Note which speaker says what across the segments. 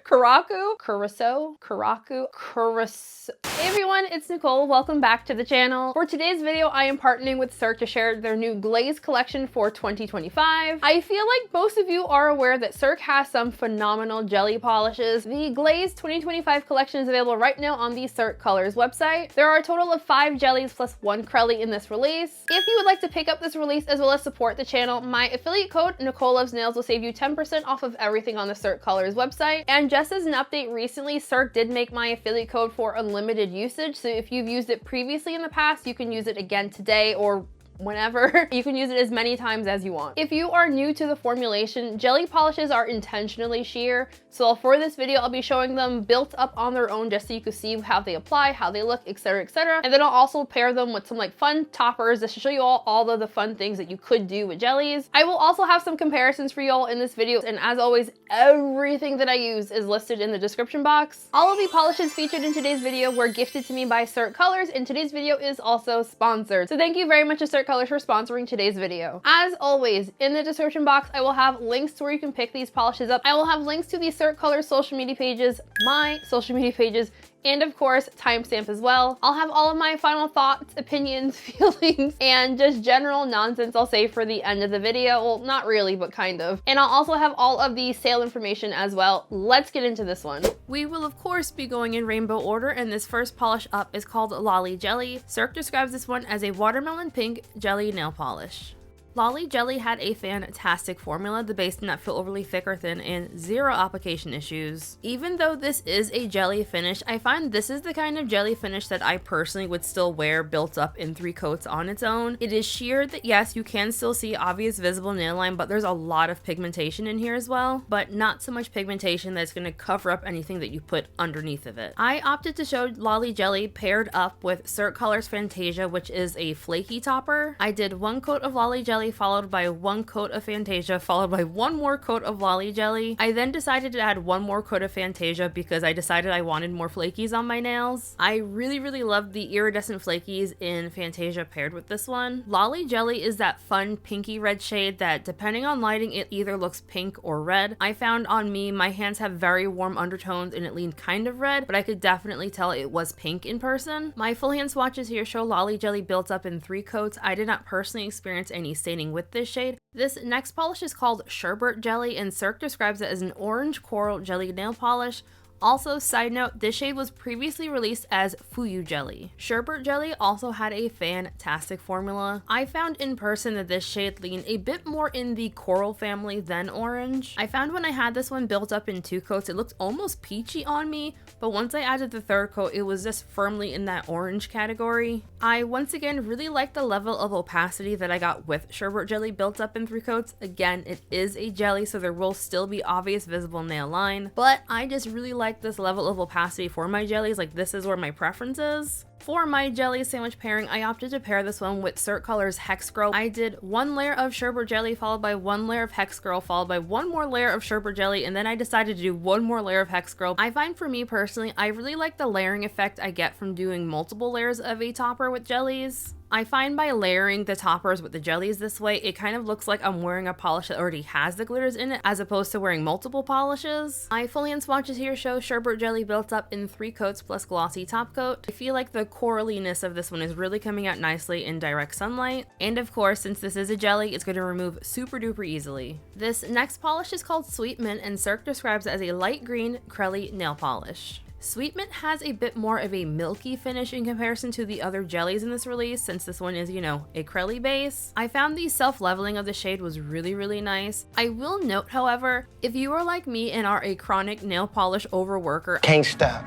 Speaker 1: Curaçao. Hey everyone, it's Nicole. Welcome back to the channel. For today's video, I am partnering with Cirque to share their new Glazed collection for 2025. I feel like most of you are aware that Cirque has some phenomenal jelly polishes. The Glazed 2025 collection is available right now on the Cirque Colors website. There are a total of 5 jellies plus 1 C.R.E.A.M in this release. If you would like to pick up this release as well as support the channel, my affiliate code Nicole Loves Nails will save you 10% off of everything on the Cirque Colors website. And just as an update, recently Cirque did make my affiliate code for unlimited usage, so if you've used it previously in the past, you can use it again today or whenever. You can use it as many times as you want. If you are new to the formulation, jelly polishes are intentionally sheer, so for this video I'll be showing them built up on their own just so you can see how they apply, how they look, etc, etc. And then I'll also pair them with some like fun toppers just to show you all of the fun things that you could do with jellies. I will also have some comparisons for y'all in this video, and as always, everything that I use is listed in the description box. All of the polishes featured in today's video were gifted to me by Cirque Colors, and today's video is also sponsored. So thank you very much to Cirque Colors for sponsoring today's video. As always, in the description box, I will have links to where you can pick these polishes up. I will have links to the Cirque Colors social media pages, my social media pages, and of course, timestamp as well. I'll have all of my final thoughts, opinions, feelings, and just general nonsense I'll say for the end of the video. Well, not really, but kind of. And I'll also have all of the sale information as well. Let's get into this one. We will of course be going in rainbow order, and this first polish up is called Lolly Jelly. Cirque describes this one as a watermelon pink jelly nail polish. Lolly Jelly had a fantastic formula. The base did not feel overly thick or thin, and 0 application issues. Even though this is a jelly finish, I find this is the kind of jelly finish that I personally would still wear built up in 3 coats on its own. It is sheared that yes, you can still see obvious visible nail line, but there's a lot of pigmentation in here as well, but not so much pigmentation that's going to cover up anything that you put underneath of it. I opted to show Lolly Jelly paired up with Cirque Colors Fantasia, which is a flaky topper. I did 1 coat of Lolly Jelly followed by 1 coat of Fantasia, followed by 1 more coat of Lolly Jelly. I then decided to add 1 more coat of Fantasia because I decided I wanted more flakies on my nails. I really loved the iridescent flakies in Fantasia paired with this one. Lolly Jelly is that fun pinky red shade that, depending on lighting, it either looks pink or red. I found on me, my hands have very warm undertones and it leaned kind of red, but I could definitely tell it was pink in person. My full hand swatches here show Lolly Jelly built up in 3 coats. I did not personally experience any staining with this shade. This next polish is called Sherbet Jelly, and Cirque describes it as an orange coral jelly nail polish. Also, side note, this shade was previously released as Fuyu Jelly. Sherbet Jelly also had a fantastic formula. I found in person that this shade leaned a bit more in the coral family than orange. I found when I had this one built up in 2 coats, it looked almost peachy on me, but once I added the 3rd coat, it was just firmly in that orange category. I once again really like the level of opacity that I got with Sherbet Jelly built up in 3 coats. Again, it is a jelly, so there will still be obvious visible nail line, but I just really like this level of opacity for my jellies. Like, this is where my preference is. For my jelly sandwich pairing, I opted to pair this one with Cirque Colors Hex Girl. I did 1 layer of Sherbet Jelly followed by 1 layer of Hex Girl followed by 1 more layer of Sherbet Jelly, and then I decided to do 1 more layer of Hex Girl. I find for me personally, I really like the layering effect I get from doing multiple layers of a topper with jellies. I find by layering the toppers with the jellies this way, it kind of looks like I'm wearing a polish that already has the glitters in it as opposed to wearing multiple polishes. My full hand swatches here show Sherbet Jelly built up in 3 coats plus glossy top coat. I feel like the coraliness of this one is really coming out nicely in direct sunlight. And of course, since this is a jelly, it's going to remove super duper easily. This next polish is called Sweet Mint, and Cirque describes it as a light green C.R.E.A.M nail polish. Sweet Mint has a bit more of a milky finish in comparison to the other jellies in this release, since this one is, you know, a C.R.E.A.M base. I found the self-leveling of the shade was really nice. I will note, however, if you are like me and are a chronic nail polish overworker,
Speaker 2: can't stop,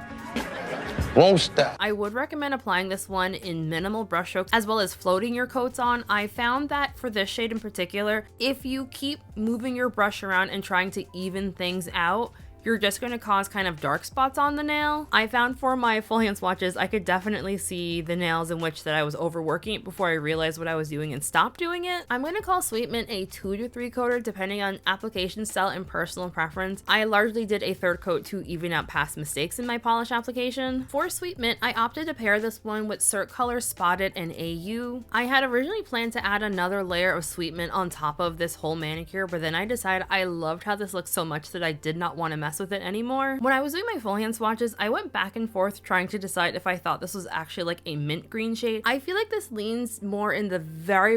Speaker 2: won't stop,
Speaker 1: I would recommend applying this one in minimal brush strokes as well as floating your coats on. I found that for this shade in particular, if you keep moving your brush around and trying to even things out, you're just going to cause kind of dark spots on the nail. I found for my full hand swatches, I could definitely see the nails in which that I was overworking it before I realized what I was doing and stopped doing it. I'm going to call Sweet Mint a 2 to 3 coater depending on application style and personal preference. I largely did a 3rd coat to even out past mistakes in my polish application. For Sweet Mint, I opted to pair this one with Cirque Colors Spotted and AU. I had originally planned to add another layer of Sweet Mint on top of this whole manicure, but then I decided I loved how this looks so much that I did not want to mess mess with it anymore. When I was doing my full hand swatches, I went back and forth trying to decide if I thought this was actually like a mint green shade. I feel like this leans more in the very,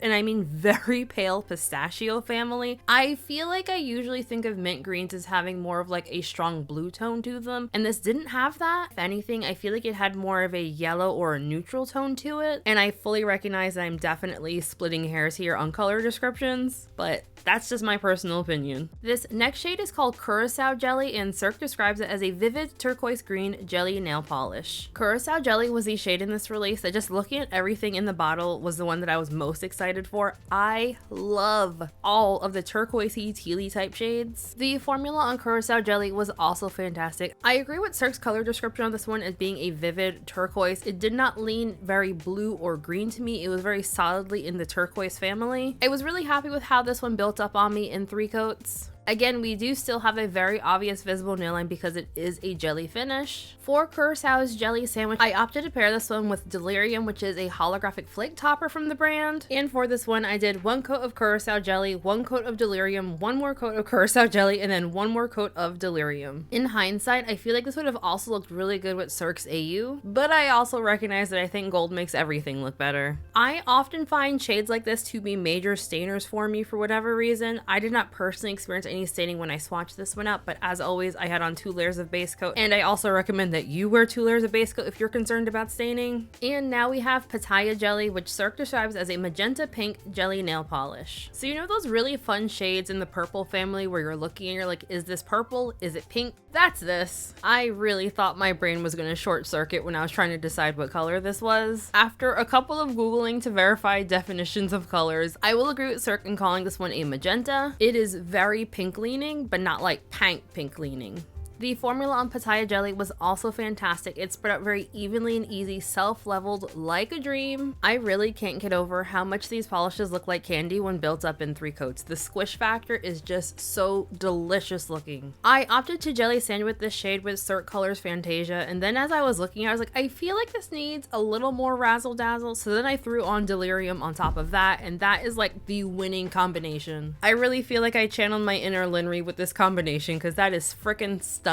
Speaker 1: and I mean very pale pistachio family. I feel like I usually think of mint greens as having more of like a strong blue tone to them, and this didn't have that. If anything, I feel like it had more of a yellow or a neutral tone to it, and I fully recognize that I'm definitely splitting hairs here on color descriptions, but that's just my personal opinion. This next shade is called Curaçao Jelly, and Cirque describes it as a vivid turquoise green jelly nail polish. Curaçao Jelly was the shade in this release that, just looking at everything in the bottle, was the one that I was most excited for. I love all of the turquoisey, tealy type shades. The formula on Curaçao Jelly was also fantastic. I agree with Cirque's color description on this one as being a vivid turquoise. It did not lean very blue or green to me. It was very solidly in the turquoise family. I was really happy with how this one built up on me in 3 coats. Again, we do still have a very obvious visible nail line because it is a jelly finish. For Curaçao's jelly sandwich, I opted to pair this one with Delirium, which is a holographic flake topper from the brand. And for this one, I did 1 coat of Curaçao Jelly, 1 coat of Delirium, 1 more coat of Curaçao Jelly, and then 1 more coat of Delirium. In hindsight, I feel like this would have also looked really good with Cirque's AU, but I also recognize that I think gold makes everything look better. I often find shades like this to be major stainers for me for whatever reason. I did not personally experience any staining when I swatched this one out, but as always, I had on 2 layers of base coat, and I also recommend that you wear 2 layers of base coat if you're concerned about staining. And now we have Pitaya Jelly, which Cirque describes as a magenta pink jelly nail polish. So you know those really fun shades in the purple family where you're looking and you're like, is this purple? Is it pink? That's this. I really thought my brain was going to short circuit when I was trying to decide what color this was. After a couple of Googling to verify definitions of colors, I will agree with Cirque in calling this one a magenta. It is very pink leaning, but not like pink leaning. The formula on Pitaya Jelly was also fantastic. It spread out very evenly and easy, self-leveled like a dream. I really can't get over how much these polishes look like candy when built up in 3 coats. The squish factor is just so delicious looking. I opted to jelly sand with this shade with Cirque Colors Fantasia, and then as I was looking, I was like, I feel like this needs a little more razzle dazzle, so then I threw on Delirium on top of that, and that is like the winning combination. I really feel like I channeled my inner Linry with this combination because that is freaking stunning.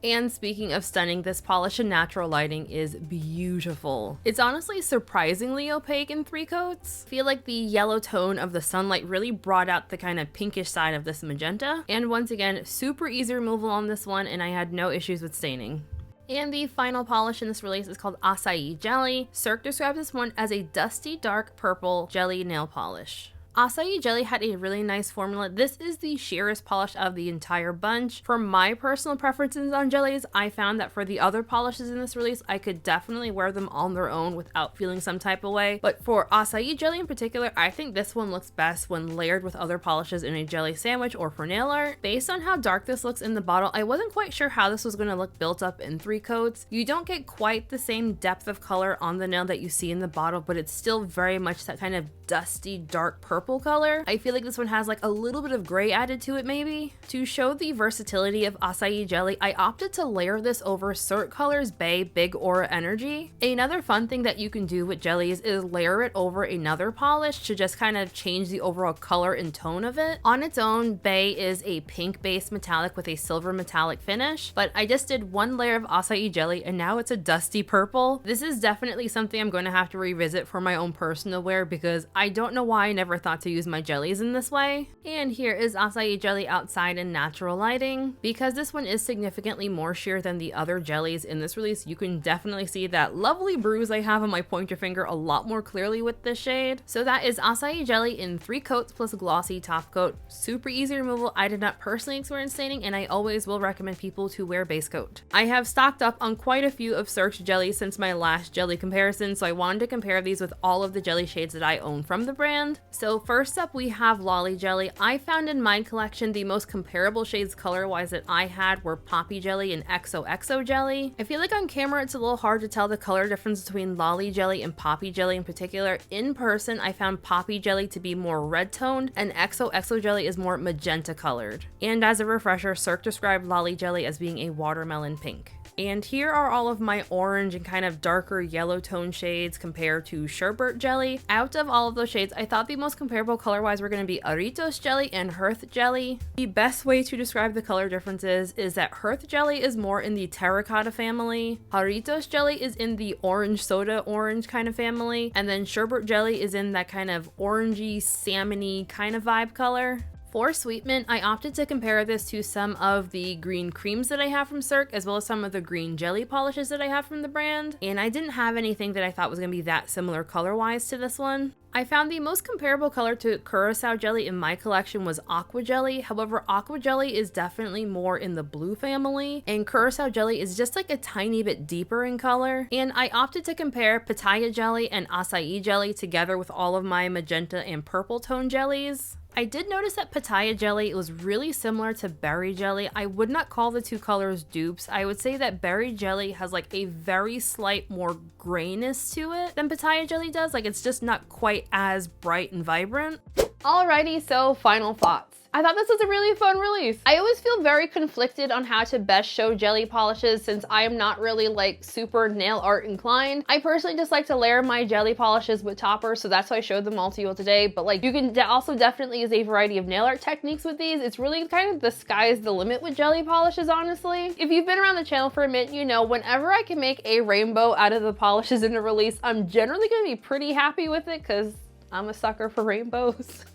Speaker 1: And speaking of stunning, this polish in natural lighting is beautiful. It's honestly surprisingly opaque in 3 coats. I feel like the yellow tone of the sunlight really brought out the kind of pinkish side of this magenta. And once again, super easy removal on this one, and I had no issues with staining. And the final polish in this release is called Açaí Jelly. Cirque describes this one as a dusty dark purple jelly nail polish. Açaí Jelly had a really nice formula. This is the sheerest polish of the entire bunch. For my personal preferences on jellies, I found that for the other polishes in this release, I could definitely wear them on their own without feeling some type of way. But for Açaí Jelly in particular, I think this one looks best when layered with other polishes in a jelly sandwich or for nail art. Based on how dark this looks in the bottle, I wasn't quite sure how this was going to look built up in 3 coats. You don't get quite the same depth of color on the nail that you see in the bottle, but it's still very much that kind of dusty dark purple color. I feel like this one has like a little bit of gray added to it maybe. To show the versatility of Açaí Jelly, I opted to layer this over Cirque Colors Bay Big Aura Energy. Another fun thing that you can do with jellies is layer it over another polish to just kind of change the overall color and tone of it. On its own, Bay is a pink based metallic with a silver metallic finish, but I just did 1 layer of Açaí Jelly and now it's a dusty purple. This is definitely something I'm going to have to revisit for my own personal wear because I don't know why I never thought to use my jellies in this way. And here is Açaí Jelly outside in natural lighting. Because this one is significantly more sheer than the other jellies in this release, you can definitely see that lovely bruise I have on my pointer finger a lot more clearly with this shade. So that is Açaí Jelly in 3 coats plus a glossy top coat. Super easy removal. I did not personally experience staining, and I always will recommend people to wear base coat. I have stocked up on quite a few of Cirque's jellies since my last jelly comparison, so I wanted to compare these with all of the jelly shades that I own from the brand. So first up we have Lolly Jelly. I found in my collection the most comparable shades color-wise that I had were Poppy Jelly and XOXO Jelly. I feel like on camera it's a little hard to tell the color difference between Lolly Jelly and Poppy Jelly in particular. In person, I found Poppy Jelly to be more red toned and XOXO Jelly is more magenta colored. And as a refresher, Cirque described Lolly Jelly as being a watermelon pink. And here are all of my orange and kind of darker yellow tone shades compared to Sherbet Jelly. Out of all of those shades, I thought the most comparable color-wise were going to be Aritos Jelly and Hearth Jelly. The best way to describe the color differences is that Hearth Jelly is more in the terracotta family, Aritos Jelly is in the orange soda orange kind of family, and then Sherbet Jelly is in that kind of orangey, salmony kind of vibe color. For sweetment, I opted to compare this to some of the green creams that I have from Cirque, as well as some of the green jelly polishes that I have from the brand, and I didn't have anything that I thought was going to be that similar color-wise to this one. I found the most comparable color to Curaçao Jelly in my collection was Aqua Jelly. However, Aqua Jelly is definitely more in the blue family, and Curaçao Jelly is just like a tiny bit deeper in color. And I opted to compare Pitaya Jelly and Açaí Jelly together with all of my magenta and purple tone jellies. I did notice that Pitaya Jelly was really similar to Berry Jelly. I would not call the two colors dupes. I would say that Berry Jelly has like a very slight more grayness to it than Pitaya Jelly does. Like, it's just not quite as bright and vibrant. Alrighty, so final thoughts. I thought this was a really fun release. I always feel very conflicted on how to best show jelly polishes since I am not really like super nail art inclined. I personally just like to layer my jelly polishes with toppers, so that's why I showed them all to you all today. But like, you can also definitely use a variety of nail art techniques with these. It's really kind of the sky's the limit with jelly polishes, honestly. If you've been around the channel for a minute, you know whenever I can make a rainbow out of the polishes in a release, I'm generally gonna be pretty happy with it because I'm a sucker for rainbows.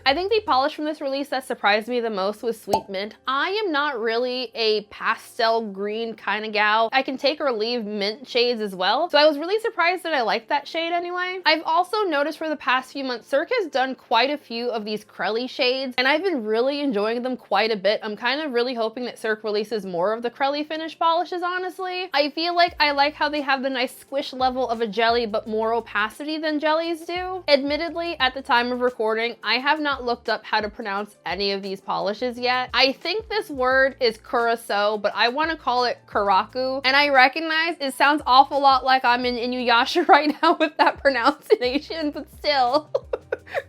Speaker 1: I think the polish from this release that surprised me the most was Sweet Mint. I am not really a pastel green kind of gal. I can take or leave mint shades as well. So I was really surprised that I liked that shade anyway. I've also noticed for the past few months, Cirque has done quite a few of these C.R.E.A.M shades, and I've been really enjoying them quite a bit. I'm kind of really hoping that Cirque releases more of the C.R.E.A.M finish polishes, honestly. I feel like I like how they have the nice squish level of a jelly, but more opacity than jellies do. Admittedly, at the time of recording, I have not looked up how to pronounce any of these polishes yet. I think this word is Curaçao, but I want to call it Karaku. And I recognize it sounds awful lot like I'm in Inuyasha right now with that pronunciation, but still.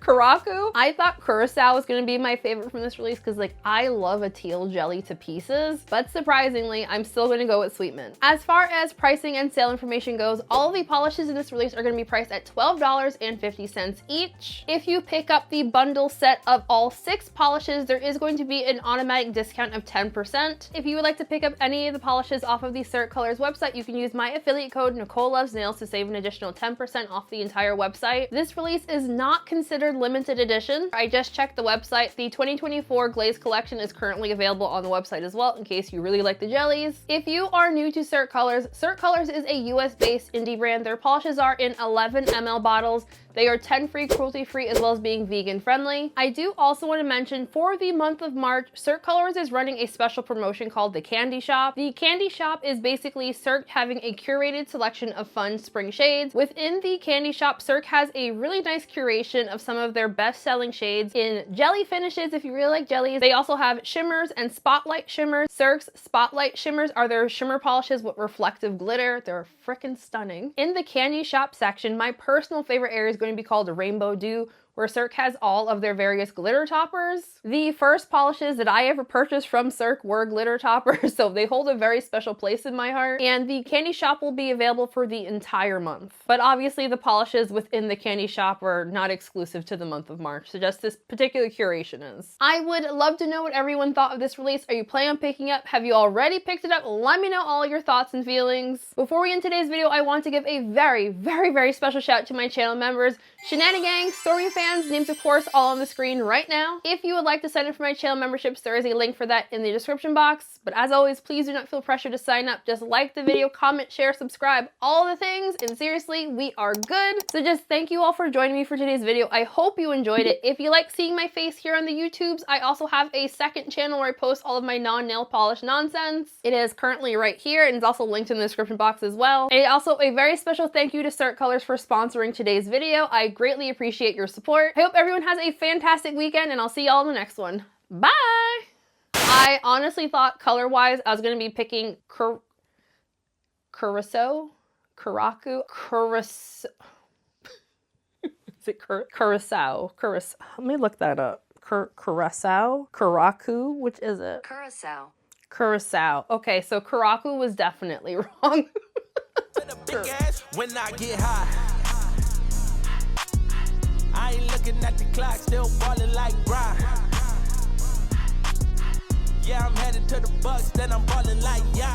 Speaker 1: Karaku. I thought Curaçao was going to be my favorite from this release because like I love a teal jelly to pieces, but surprisingly I'm still going to go with Sweet Mint. As far as pricing and sale information goes, all of the polishes in this release are going to be priced at $12.50 each. If you pick up the bundle set of all 6 polishes, there is going to be an automatic discount of 10%. If you would like to pick up any of the polishes off of the Cirque Colors website, you can use my affiliate code Nicole Loves Nails to save an additional 10% off the entire website. This release is not considered limited edition. I just checked the website. The 2024 Glazed collection is currently available on the website as well in case you really like the jellies. If you are new to Cirque Colors is a US based indie brand. Their polishes are in 11 ml bottles. They are 10-free, cruelty-free, as well as being vegan-friendly. I do also want to mention, for the month of March, Cirque Colors is running a special promotion called the Candy Shop. The Candy Shop is basically Cirque having a curated selection of fun spring shades. Within the Candy Shop, Cirque has a really nice curation of some of their best-selling shades in jelly finishes, if you really like jellies. They also have shimmers and spotlight shimmers. Cirque's spotlight shimmers are their shimmer polishes with reflective glitter. They're freaking stunning. In the Candy Shop section, my personal favorite area is going to be called Rainbow Dew, where Cirque has all of their various glitter toppers. The first polishes that I ever purchased from Cirque were glitter toppers, so they hold a very special place in my heart. And the Candy Shop will be available for the entire month. But obviously the polishes within the Candy Shop are not exclusive to the month of March, so just this particular curation is. I would love to know what everyone thought of this release. Are you planning on picking up? Have you already picked it up? Let me know all your thoughts and feelings. Before we end today's video, I want to give a very special shout out to my channel members, Shenanigang, Stormy Fans, names of course all on the screen right now. If you would like to sign up for my channel memberships, there is a link for that in the description box. But as always, please do not feel pressure to sign up. Just like the video, comment, share, subscribe, all the things, and seriously, we are good. So just thank you all for joining me for today's video. I hope you enjoyed it. If you like seeing my face here on the YouTubes, I also have a second channel where I post all of my non-nail polish nonsense. It is currently right here, and it's also linked in the description box as well. And also a very special thank you to Cirque Colors for sponsoring today's video. I greatly appreciate your support. I hope everyone has a fantastic weekend, and I'll see y'all in the next one. Bye! I honestly thought color-wise I was going to be picking Curaçao? Karaku? Curaçao. Is it Curaçao? Let me look that up. Curaçao? Karaku? Which is it?
Speaker 3: Curaçao.
Speaker 1: Curaçao. Okay, so Curaçao was definitely wrong.
Speaker 3: When I get high, I ain't looking at the clock, still ballin' like Brian. Yeah, I'm headed to the Bucks, then I'm ballin' like yeah.